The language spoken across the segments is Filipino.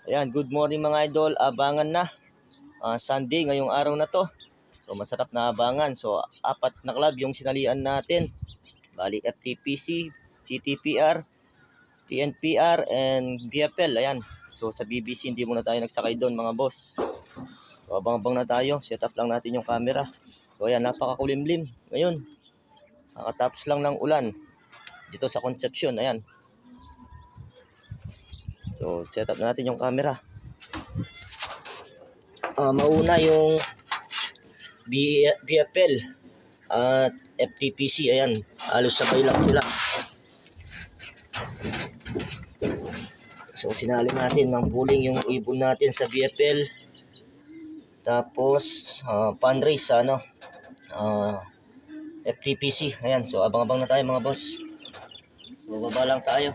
Ayan, good morning mga idol. Abangan na. Sunday ngayong araw na to. So masarap na abangan. So apat na club yung sinalian natin. Bali FTPC, CTPR, TNPR, and BFL. Ayan. So sa BBC hindi muna tayo nagsakay doon mga boss. So abang-abang na tayo. Set up lang natin yung camera. So ayan, napakakulimlim ngayon. Nakatapos lang ng ulan dito sa Concepcion. Ayan. So set up na natin yung camera. Mauna yung BFL at FTPC. Ayan, halos sabay lang sila. So sinali natin ng pooling yung ibon natin sa BFL. Tapos fundraise sa FTPC. Ayan, so abang-abang na tayo mga boss. So baba lang tayo.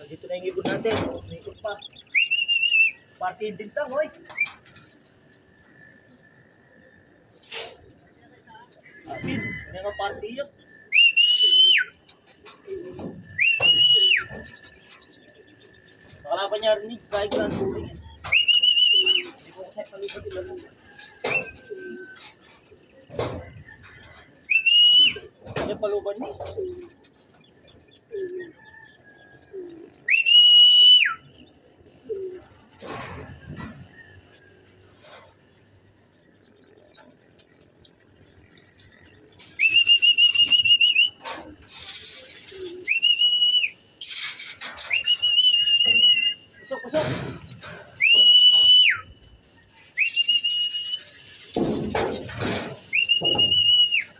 Dito na yung ibon natin. Ikot pa. Party din tang, hoy. Abid, hindi nga party yun. Nakalaban niya rin, kahit lang tuloy. Hindi ko kasi palibad ilan mo. Ano paluban niya? Kusok!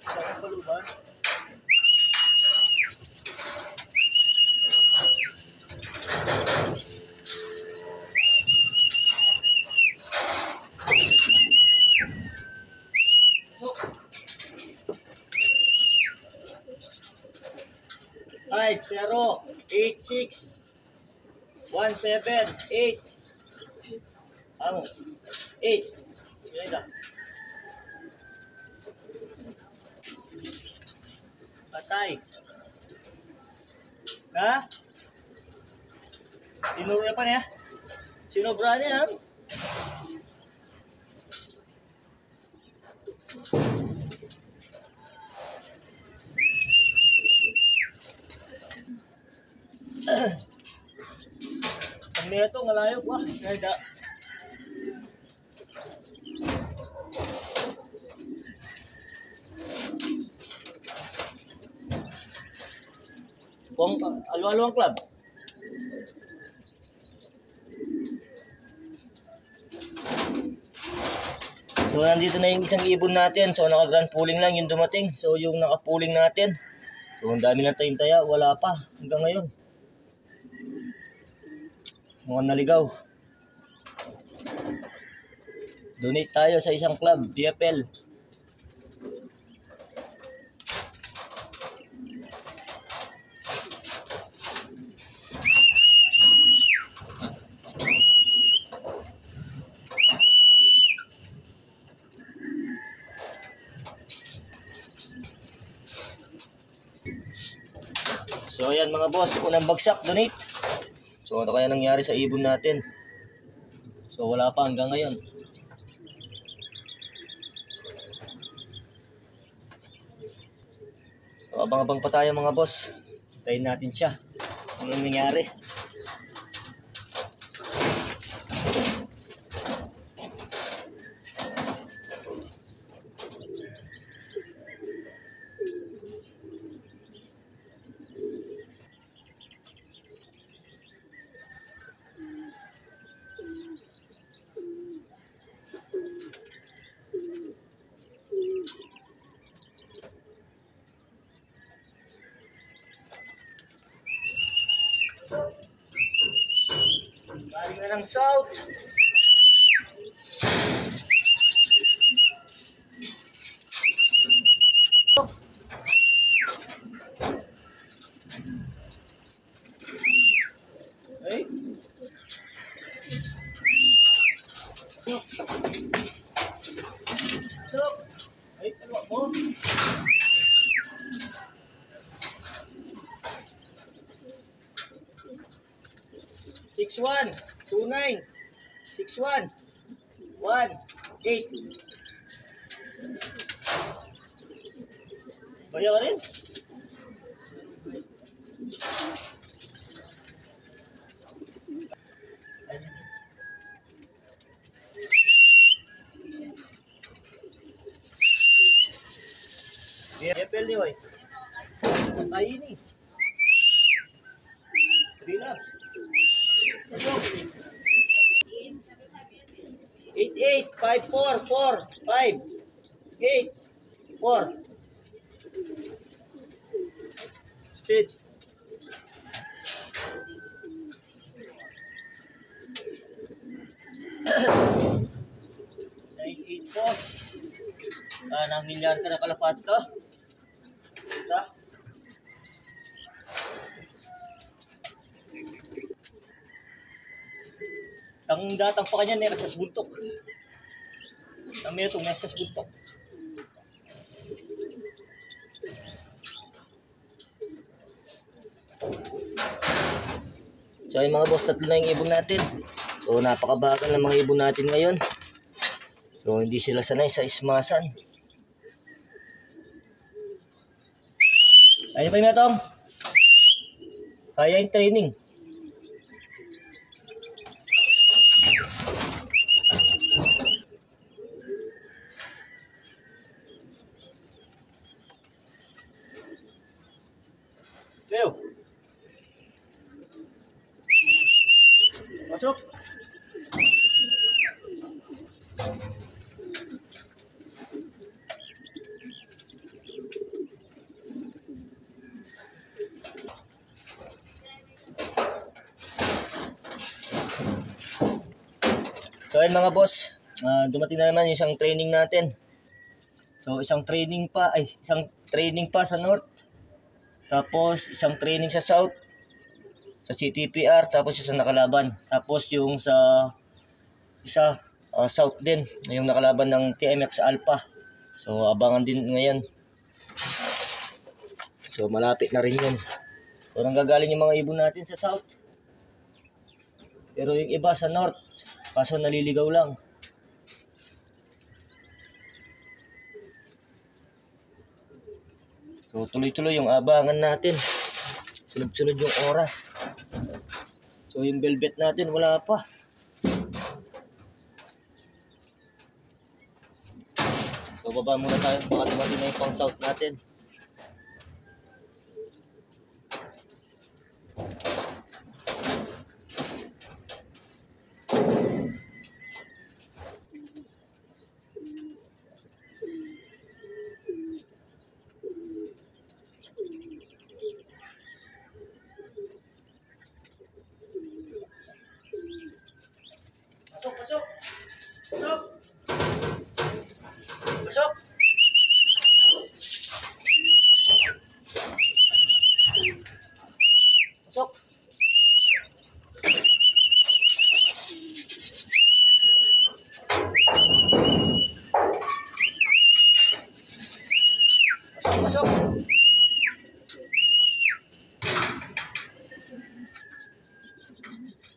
Saan paluban? Five, 0, 8, 6, 1, 7, 8. Ano? 8. Yan ka. Patay. Ha? Tinuro pa niya? Sinobra niya, ha? Ang neto, ngalayo pa. Kaya kung alo-alo ang club. So nandito na yung isang ibon natin. So naka-grand pooling lang yung dumating. So yung naka-pooling natin. So ang dami na tayong taya. Wala pa hanggang ngayon. Mga naligaw. Donate tayo sa isang club, BFL. So ayan mga boss, unang bagsak, donate. So ano kaya nangyari sa ibon natin? So wala pa hanggang ngayon. So abang-abang pa tayo mga boss. Hintayin natin siya. Anong nangyari? ang south. Ay. So, ay, ano mo? 61, 29, 61, 1, 8. Kaya ka rin? Apple ni, oy. Ay, ini. 3 laps. 8, 5, 4, 4, 5, 8, 4. Speed. 984. Nang milyar ka na kalapati to. Ito. Ang datang pa kanya nera sa buntok. Ang meron itong nasa buntok. So yung mga boss, tatlo na yung ibon natin. So napakabagal ng mga ibon natin ngayon. So hindi sila sanay sa ismasan. Ayun pa yung metong. Kaya yung training. Leo. Masuk. So ayun mga boss, dumating na naman yung isang training natin. So isang training pa sa north. Tapos isang training sa south, sa CTPR, tapos isang nakalaban. Tapos yung sa south din, yung nakalaban ng TMX Alpha. So abangan din ngayon. So malapit na rin yun. So nanggagaling yung mga ibon natin sa south. Pero yung iba sa north, kaso naliligaw lang. So tuloy-tuloy yung abangan natin. Sunod-sunod yung oras. So yung velvet natin wala pa. So baba muna tayo, baka dumating na yung pang south natin. Pasok! Pasok! Pasok! Pasok! Pasok!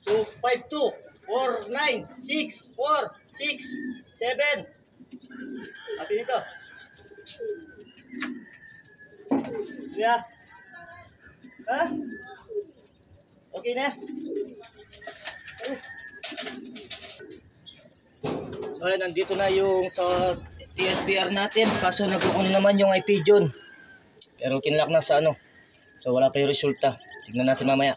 252 4 9 6 4 6 7. Ati nito. Yeah. Ha? Okay na? So ayan, nandito na yung sa TSPR natin. Kaso nag-on naman yung IP John. Pero kinlock na sa ano. So wala pa yung resulta. Tignan natin mamaya.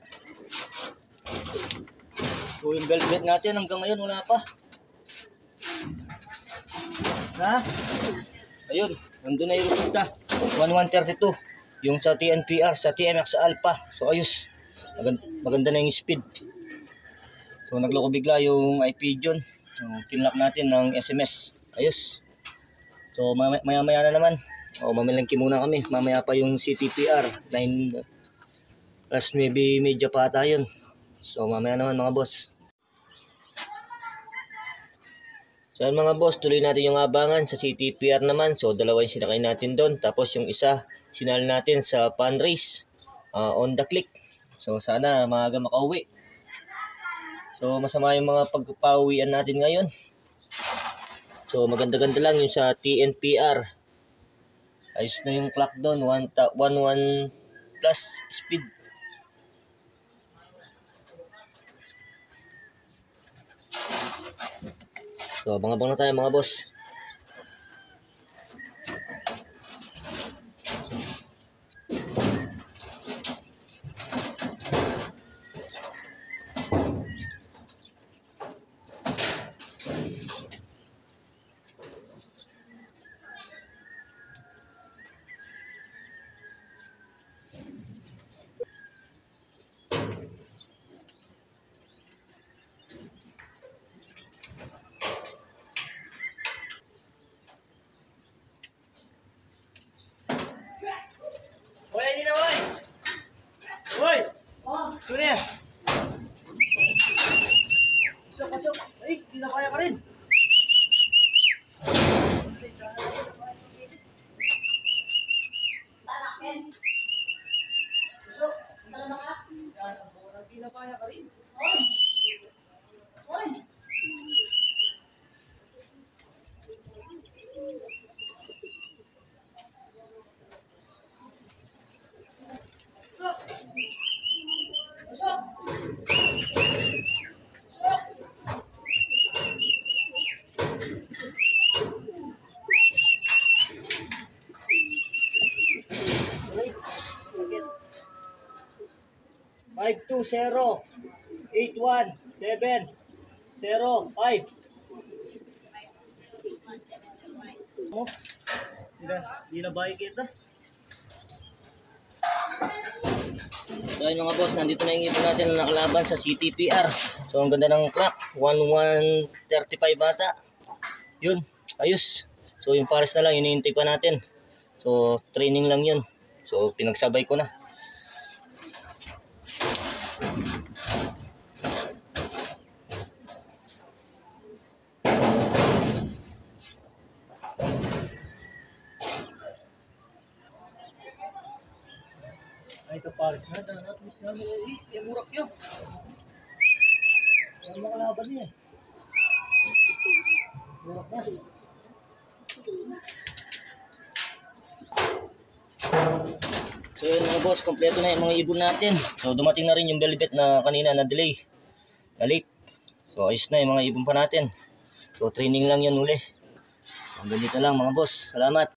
So yung velvet natin hanggang ngayon wala pa. Ha? Ayun, nandun na yung resulta. 1132. Yung sa TNPR, sa TMX Alpha. So ayos. Maganda na yung speed. So nagloko bigla yung IP dyan. So, kinlock natin ng SMS. Ayos. So maya maya na naman. O mamilangki muna kami. Mamaya pa yung CTPR. 9 plus maybe medya pa ata yun. So mamaya naman mga boss. So yan mga boss, tuloy natin yung abangan sa CTPR naman. So dalawa yung sinakay natin doon. Tapos yung isa, sinal natin sa fundraise on the click. So sana maaga makauwi. So masama yung mga pagpauwian natin ngayon. So maganda-ganda lang yung sa TNPR. Ayos na yung clock doon, 11 plus speed. So abang-abang na tayo mga boss. Hoy, hindi na hoy! Hoy! Ito na yan! Pasok! Ay, hindi na kaya ka rin! Pasok! Hindi na kaya ka rin! Five 2-0 8-1-7-0-5. Mo? Hindi na bahay kita. So ayun mga boss, nandito na yung ibon natin na nakalaban sa CTPR. So ang ganda ng clock, 11:35 bata. Yun, ayos. So yung pares na lang, hinihintay pa natin. So training lang yun. So pinagsabay ko na. Ay, ito pares na. Miss namin. Yung murak yun. Yung mga laban niya. Murak na. So yun mga boss, kompleto na yung mga ibon natin. So dumating na rin yung velvet na kanina na delay. Na late. So ayos na yung mga ibon pa natin. So training lang yan uli. Hanggang dito lang mga boss. Salamat.